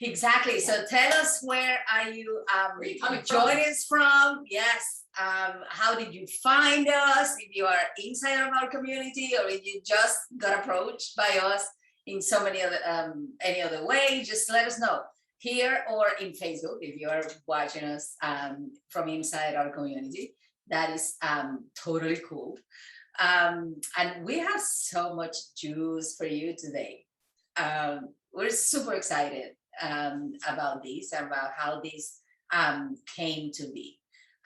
Exactly. So tell us, where are you coming joining us from? Yes. How did you find us? If you are inside of our community, or if you just got approached by us in so many other any other way, just let us know here or in Facebook if you are watching us from inside our community. That is totally cool. And we have so much juice for you today. We're super excited about this, about how this came to be.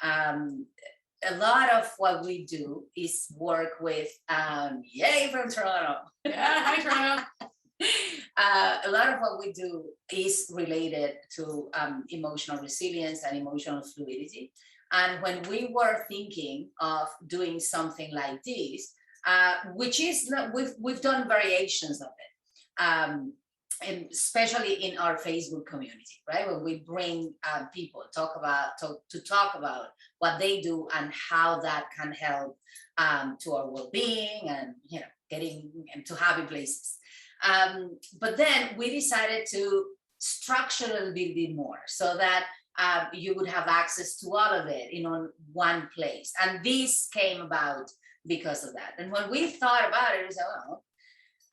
A lot of what we do is work with, yay from Toronto. Yeah, hi Toronto. A lot of what we do is related to emotional resilience and emotional fluidity. And when we were thinking of doing something like this, which is, we've done variations of it, and especially in our Facebook community, right? When we bring people to talk about what they do and how that can help to our well-being and, you know, getting into happy places. But then we decided to structure a little bit more so that you would have access to all of it in one place. And this came about because of that. And when we thought about it, we said,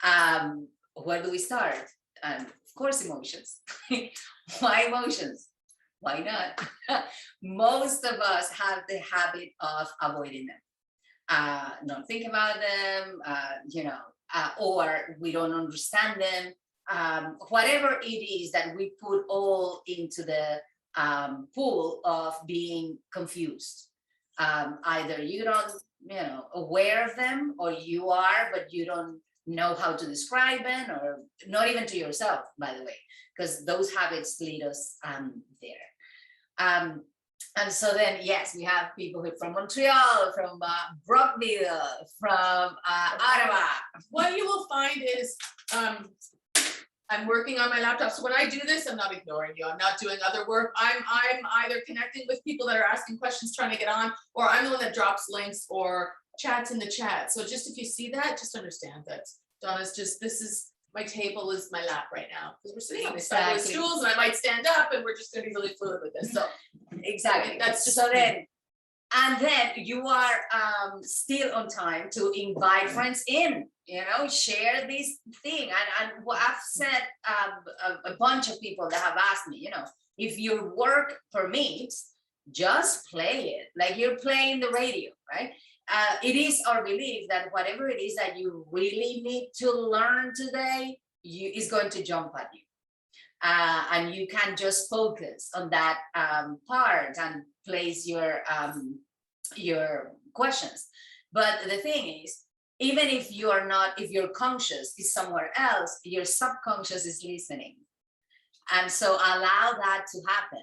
well, where do we start? And of course, emotions. Why emotions? Why not? Most of us have the habit of avoiding them, not think about them, you know, or we don't understand them. Whatever it is that we put all into the pool of being confused. Either you don't, you know, aware of them, or you are, but you don't know how to describe them, or not even to yourself, by the way, because those habits lead us there. And so then, yes, we have people from Montreal, from Brockville, from Ottawa. What you will find is, I'm working on my laptop. So when I do this, I'm not ignoring you. I'm not doing other work. I'm either connecting with people that are asking questions, trying to get on, or I'm the one that drops links or chats in the chat. So just if you see that, just understand that Donna's just, this is, my table is my lap right now, because we're sitting on these fabulous stools, and I might stand up, and we're just going to be really fluid with this. So exactly. That's just so then. And then you are still on time to invite friends in, you know, share this thing. And what I've said, a bunch of people that have asked me, you know, if your work permits, just play it like you're playing the radio, right? It is our belief that whatever it is that you really need to learn today, is going to jump at you. And you can just focus on that part and place your questions. But the thing is, even if you are not, if your conscious is somewhere else, your subconscious is listening. And so allow that to happen.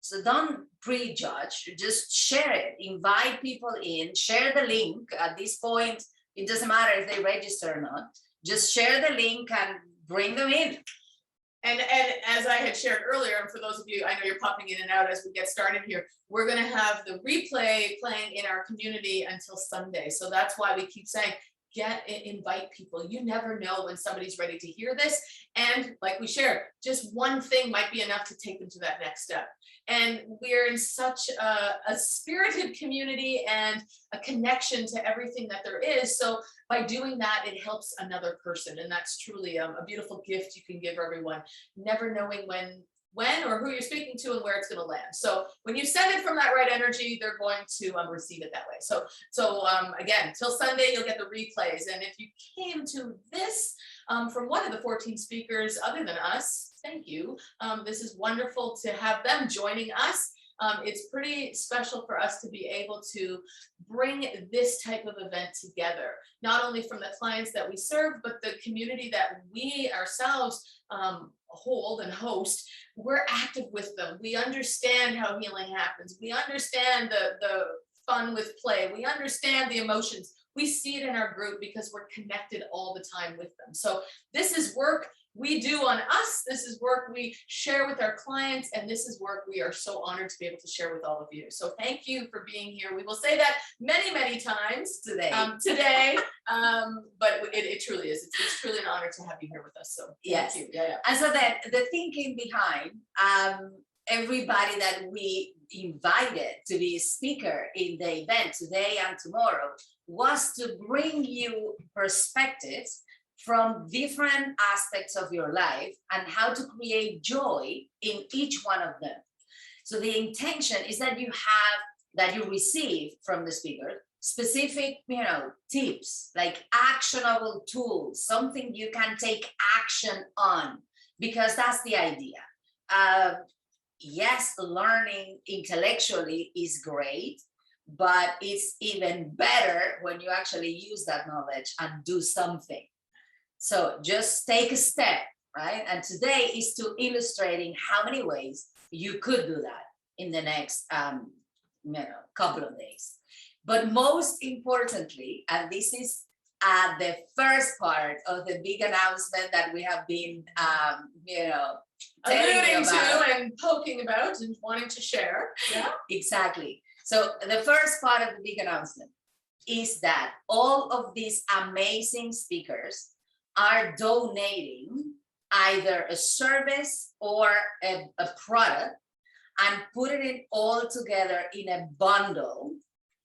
So don't prejudge, just share it, invite people in, share the link. At this point, it doesn't matter if they register or not, just share the link and bring them in. And as I had shared earlier, and for those of you, I know you're popping in and out as we get started here, we're going to have the replay playing in our community until Sunday. So that's why we keep saying, invite people. You never know when somebody's ready to hear this. And like we shared, just one thing might be enough to take them to that next step. And we're in such a spirited community and a connection to everything that there is. So by doing that, it helps another person. And that's truly a beautiful gift you can give everyone, never knowing when or who you're speaking to and where it's going to land. So when you send it from that right energy, they're going to receive it that way. So again, till Sunday, you'll get the replays. And if you came to this from one of the 14 speakers other than us, thank you. This is wonderful to have them joining us. It's pretty special for us to be able to bring this type of event together, not only from the clients that we serve, but the community that we ourselves hold and host. We're active with them. We understand how healing happens. We understand the fun with play. We understand the emotions. We see it in our group because we're connected all the time with them. So this is work we do on us. This is work we share with our clients, and this is work we are so honored to be able to share with all of you. So thank you for being here. We will say that many, many times today. But it truly is. It's truly an honor to have you here with us. So yes. Thank you. Yeah. And so then the thinking behind everybody that we invited to be a speaker in the event today and tomorrow was to bring you perspectives from different aspects of your life and how to create joy in each one of them. So the intention is that you receive from the speaker specific, tips, like actionable tools, something you can take action on, because that's the idea. Yes, learning intellectually is great, but it's even better when you actually use that knowledge and do something. So just take a step, right? And today is to illustrating how many ways you could do that in the next couple of days. But most importantly, and this is the first part of the big announcement that we have been, alluding to and poking about and wanting to share. Yeah, exactly. So the first part of the big announcement is that all of these amazing speakers are donating either a service or a product and putting it all together in a bundle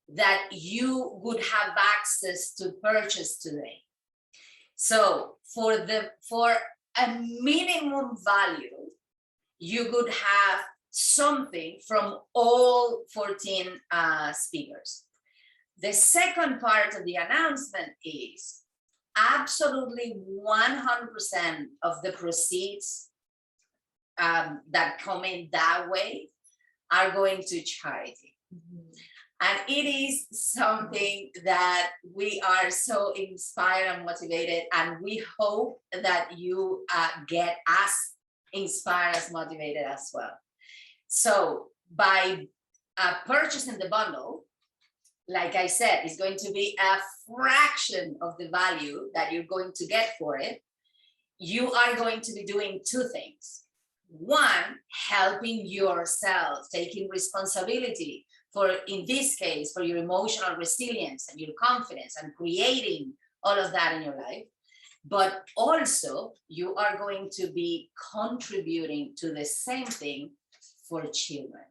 that you would have access to purchase today. So for a minimum value, you could have something from all 14 speakers. The second part of the announcement is absolutely 100% of the proceeds that come in that way are going to charity. Mm-hmm. And it is something that we are so inspired and motivated, and we hope that you get as inspired, as motivated as well. So by purchasing the bundle, like I said, it's going to be a fraction of the value that you're going to get for it. You are going to be doing two things. One, helping yourself, taking responsibility for, in this case, for your emotional resilience and your confidence and creating all of that in your life. But also you are going to be contributing to the same thing for children.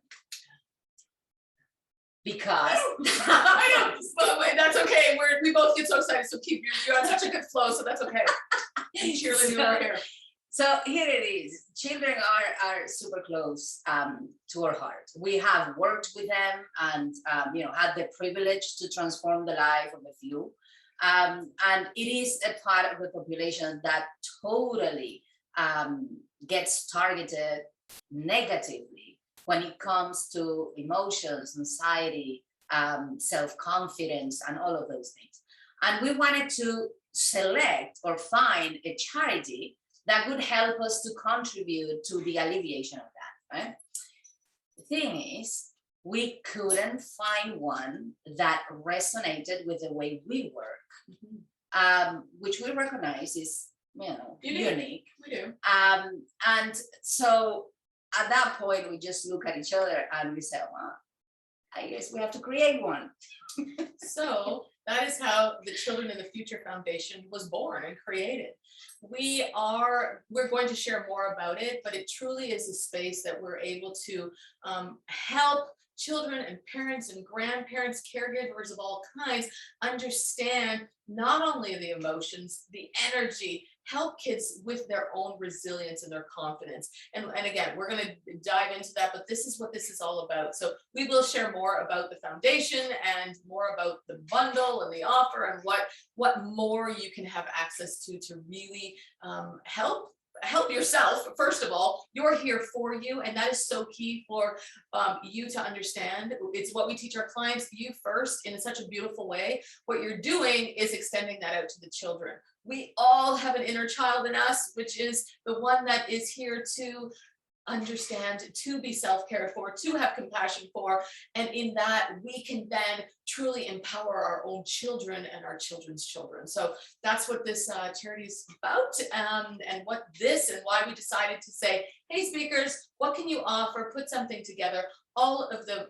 Because I know, but wait, that's okay. We both get so excited. So keep you're on such a good flow, so that's okay. Cheerleading over here. So here it is. Children are super close to our heart. We have worked with them and had the privilege to transform the life of a few. And it is a part of the population that totally gets targeted negatively when it comes to emotions, anxiety, self-confidence, and all of those things. And we wanted to select or find a charity that would help us to contribute to the alleviation of that, right? The thing is, we couldn't find one that resonated with the way we work, which we recognize is, unique. We do. And so at that point, we just look at each other and we say, well, I guess we have to create one. So that is how the Children in the Future Foundation was born and created. We're going to share more about it, but it truly is a space that we're able to help children and parents and grandparents, caregivers of all kinds, understand not only the emotions, the energy, help kids with their own resilience and their confidence. And again, we're going to dive into that, but this is what this is all about. So we will share more about the foundation and more about the bundle and the offer and what more you can have access to really help yourself. First of all, you're here for you, and that is so key for you to understand. It's what we teach our clients, you first, in such a beautiful way. What you're doing is extending that out to the children. We all have an inner child in us, which is the one that is here to understand, to be self-cared for, to have compassion for, and in that we can then truly empower our own children and our children's children. So that's what this charity is about, and what this and why we decided to say, hey speakers, what can you offer? Put something together. All of the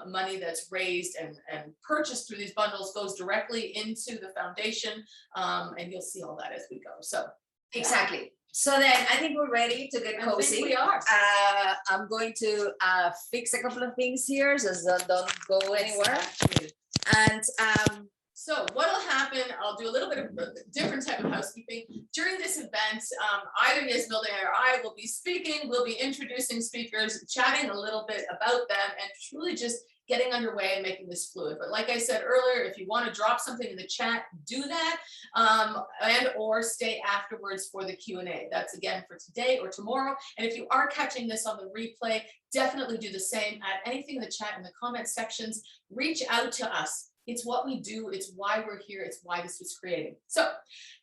money that's raised and purchased through these bundles goes directly into the foundation, and you'll see all that as we go. So exactly. So then I think we're ready to get cozy. I think we are. I'm going to fix a couple of things here, so don't go anywhere. Exactly. And so what'll happen, I'll do a little bit of a different type of housekeeping. During this event, either Yasmilde or I will be speaking, we'll be introducing speakers, chatting a little bit about them, and truly just getting underway and making this fluid. But like I said earlier, if you want to drop something in the chat, do that, and or stay afterwards for the Q&A. That's again for today or tomorrow. And if you are catching this on the replay, definitely do the same. Add anything in the chat in the comment sections. Reach out to us. It's what we do. It's why we're here. It's why this was created. So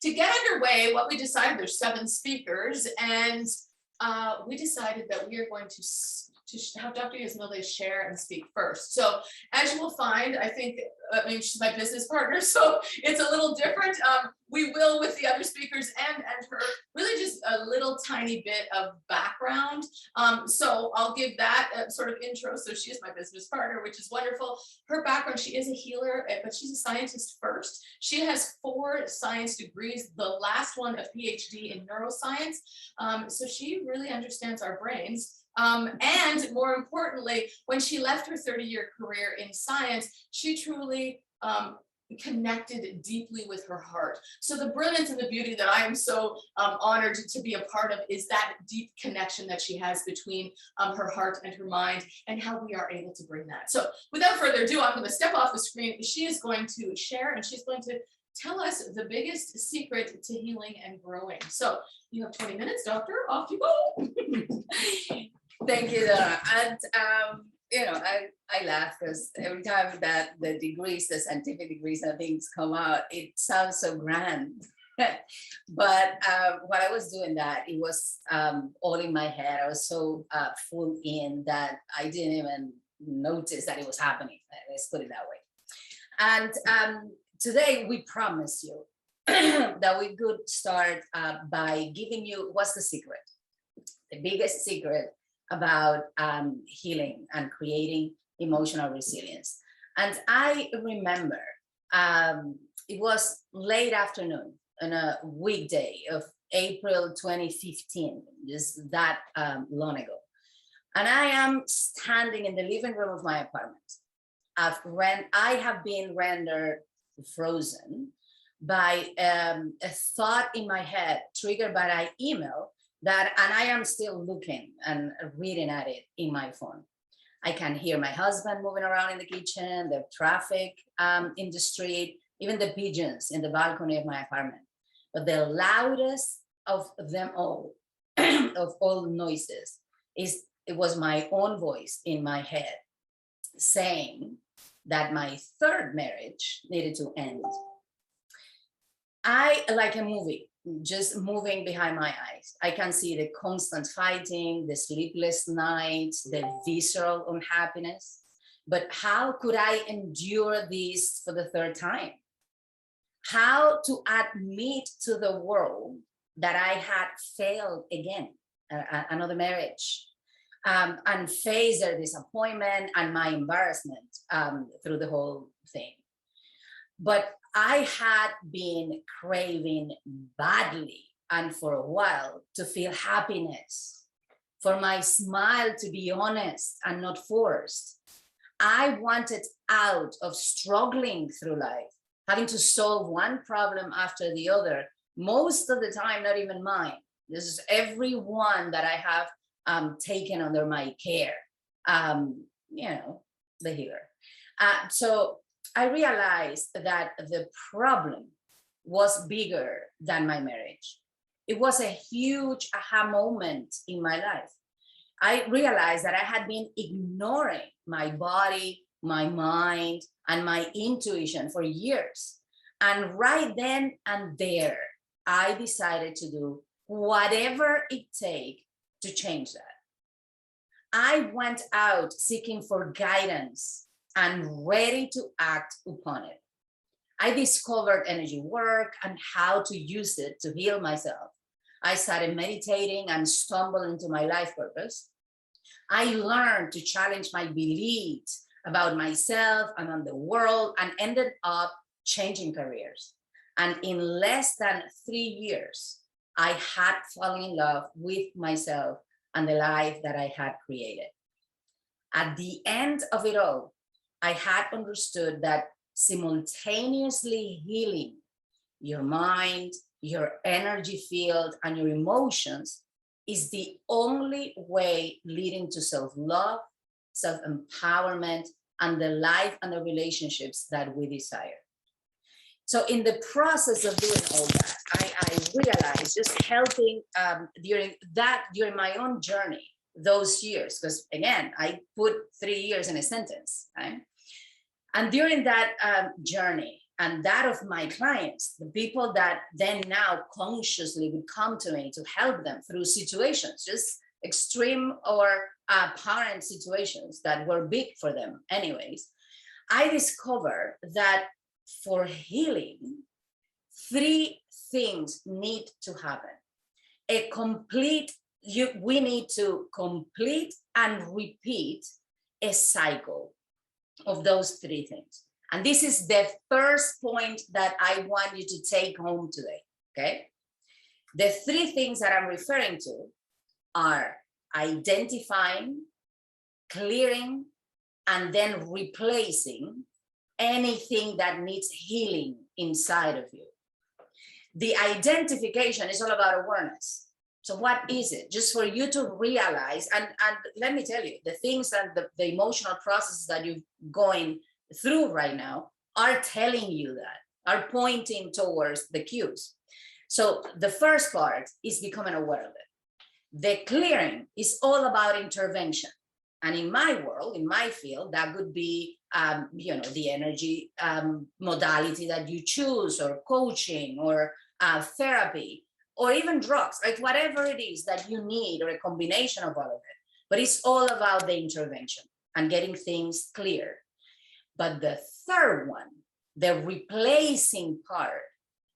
to get underway, what we decided, there's 7 speakers, and we decided that we are going to have Dr. Yasmilde share and speak first. So as you will find, I mean, she's my business partner, so it's a little different. We will, with the other speakers and her, really just a little tiny bit of background. So I'll give that sort of intro. So she is my business partner, which is wonderful. Her background, she is a healer, but she's a scientist first. She has 4 science degrees, the last one a PhD in neuroscience. So she really understands our brains. And more importantly, when she left her 30-year career in science, she truly connected deeply with her heart. So the brilliance and the beauty that I am so honored to be a part of is that deep connection that she has between her heart and her mind, and how we are able to bring that. So without further ado, I'm going to step off the screen. She is going to share, and she's going to tell us the biggest secret to healing and growing. So you have 20 minutes, doctor, off you go. thank you, Donna. And you know, I laugh because every time that the degrees, the scientific degrees and things come out, it sounds so grand. But while I was doing that, it was all in my head. I was so full in that I didn't even notice that it was happening. Let's put it that way. And today we promise you that we could start by giving you what's the secret, the biggest secret about healing and creating emotional resilience. And I remember it was late afternoon on a weekday of April 2015, just that long ago. And I am standing in the living room of my apartment. I have been rendered frozen by a thought in my head triggered by an email and I am still looking and reading at it in my phone. I can hear my husband moving around in the kitchen, the traffic in the street, even the pigeons in the balcony of my apartment. But the loudest of them all, of all noises, it was my own voice in my head saying that my 3rd marriage needed to end. I, like a movie, just moving behind my eyes. I can see the constant fighting, the sleepless nights, the visceral unhappiness. But how could I endure this for the 3rd time? How to admit to the world that I had failed again, another marriage, and face their disappointment and my embarrassment through the whole thing. But I had been craving badly and for a while to feel happiness, for my smile to be honest and not forced. I wanted out of struggling through life, having to solve one problem after the other, most of the time not even mine. This is everyone that I have taken under my care, you know, the healer. So I realized that the problem was bigger than my marriage. It was a huge aha moment in my life. I realized that I had been ignoring my body, my mind, and my intuition for years. And right then and there, I decided to do whatever it takes to change that. I went out seeking for guidance and ready to act upon it. I discovered energy work and how to use it to heal myself. I started meditating and stumbled into my life purpose. I learned to challenge my beliefs about myself and on the world, and ended up changing careers. And in less than 3 years, I had fallen in love with myself and the life that I had created. At the end of it all, I had understood that simultaneously healing your mind, your energy field, and your emotions is the only way leading to self-love, self-empowerment, and the life and the relationships that we desire. So in the process of doing all that, I realized just helping during my own journey, those years, because again, I put 3 years in a sentence, right? And during that journey, and that of my clients, the people that then now consciously would come to me to help them through situations, just extreme or apparent situations that were big for them anyways, I discovered that for healing, 3 things need to happen. We need to complete and repeat a cycle of those 3 things. And this is the first point that I want you to take home today, okay? The 3 things that I'm referring to are identifying, clearing, and then replacing anything that needs healing inside of you. The identification is all about awareness. So what is it? Just for you to realize, and let me tell you, the things and the emotional processes that you're going through right now are telling you that, are pointing towards the cues. So the first part is becoming aware of it. The clearing is all about intervention. And in my world, in my field, that could be, the energy modality that you choose, or coaching, or therapy, or even drugs, like whatever it is that you need, or a combination of all of it. But it's all about the intervention and getting things clear. But the third one, the replacing part,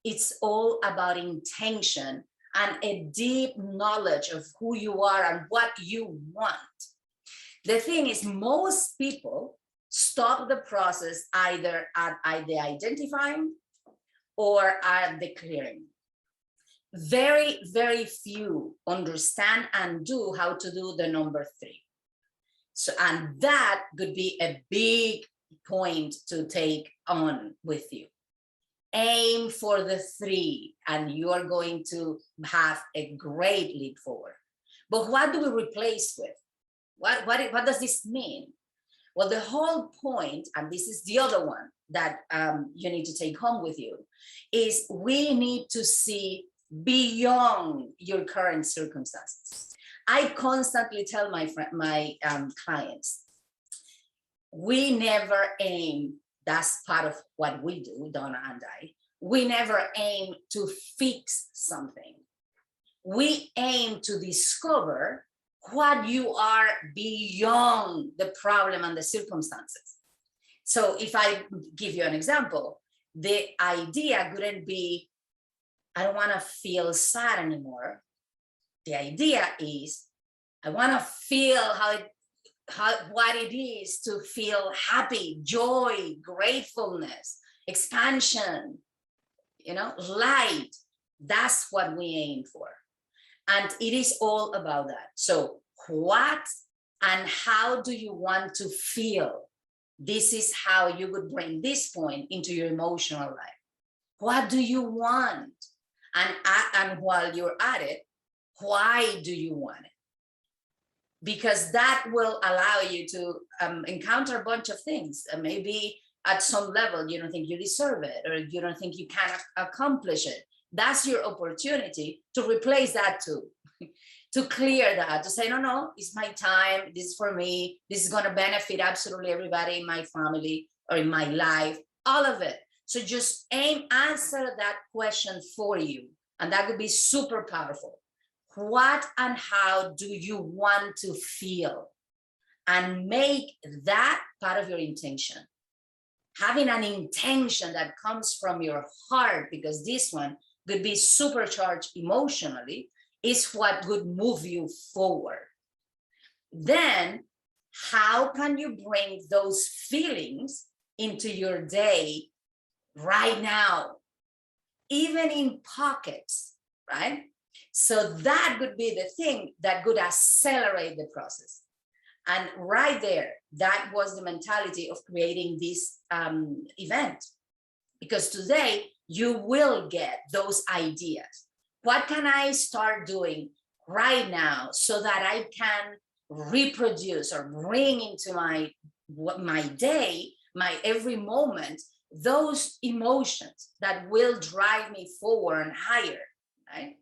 it's all about intention and a deep knowledge of who you are and what you want. The thing is, most people stop the process either at the identifying or at the clearing. Very, very few understand and do how to do the number 3. So, and that could be a big point to take on with you. Aim for the 3, and you are going to have a great leap forward. But what do we replace with? What does this mean? Well, the whole point, and this is the other one that you need to take home with you, is we need to see beyond your current circumstances. I constantly tell my clients, we never aim, that's part of what we do, Donna and I, we never aim to fix something. We aim to discover what you are beyond the problem and the circumstances. So if I give you an example, the idea couldn't be, I don't want to feel sad anymore. The idea is, I want to feel what it is to feel happy, joy, gratefulness, expansion, light. That's what we aim for. And it is all about that. So what and how do you want to feel? This is how you would bring this point into your emotional life. What do you want? And while you're at it, why do you want it? Because that will allow you to encounter a bunch of things. Maybe at some level, you don't think you deserve it, or you don't think you can accomplish it. That's your opportunity to replace that too, to clear that, to say, no, it's my time, this is for me, this is going to benefit absolutely everybody in my family or in my life, all of it. So just answer that question for you. And that could be super powerful. What and how do you want to feel? and make that part of your intention. Having an intention that comes from your heart, because this one could be supercharged emotionally, is what would move you forward. Then how can you bring those feelings into your day right now, even in pockets, right? So that would be the thing that could accelerate the process. And right there, that was the mentality of creating this event. Because today you will get those ideas. What can I start doing right now so that I can reproduce or bring into my day, my every moment, those emotions that will drive me forward and higher, right?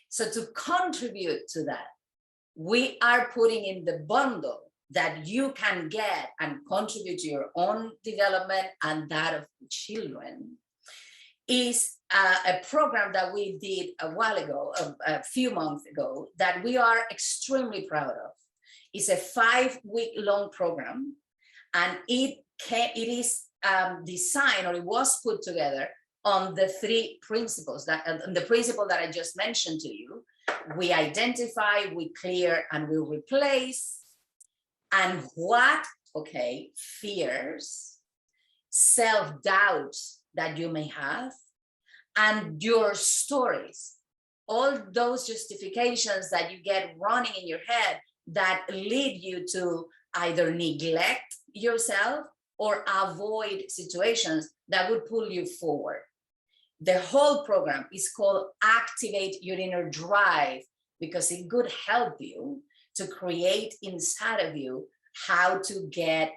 So to contribute to that, we are putting in the bundle that you can get and contribute to your own development and that of children, is a program that we did a while ago, a few months ago, that we are extremely proud of. It's a 5-week-long program, and it is designed, or it was put together on the 3 principles, that the principle that I just mentioned to you. We identify, we clear, and we replace. And what, okay, fears, self-doubts that you may have, and your stories, all those justifications that you get running in your head that lead you to either neglect yourself or avoid situations that would pull you forward. The whole program is called Activate Your Inner Drive, because it could help you to create inside of you how to get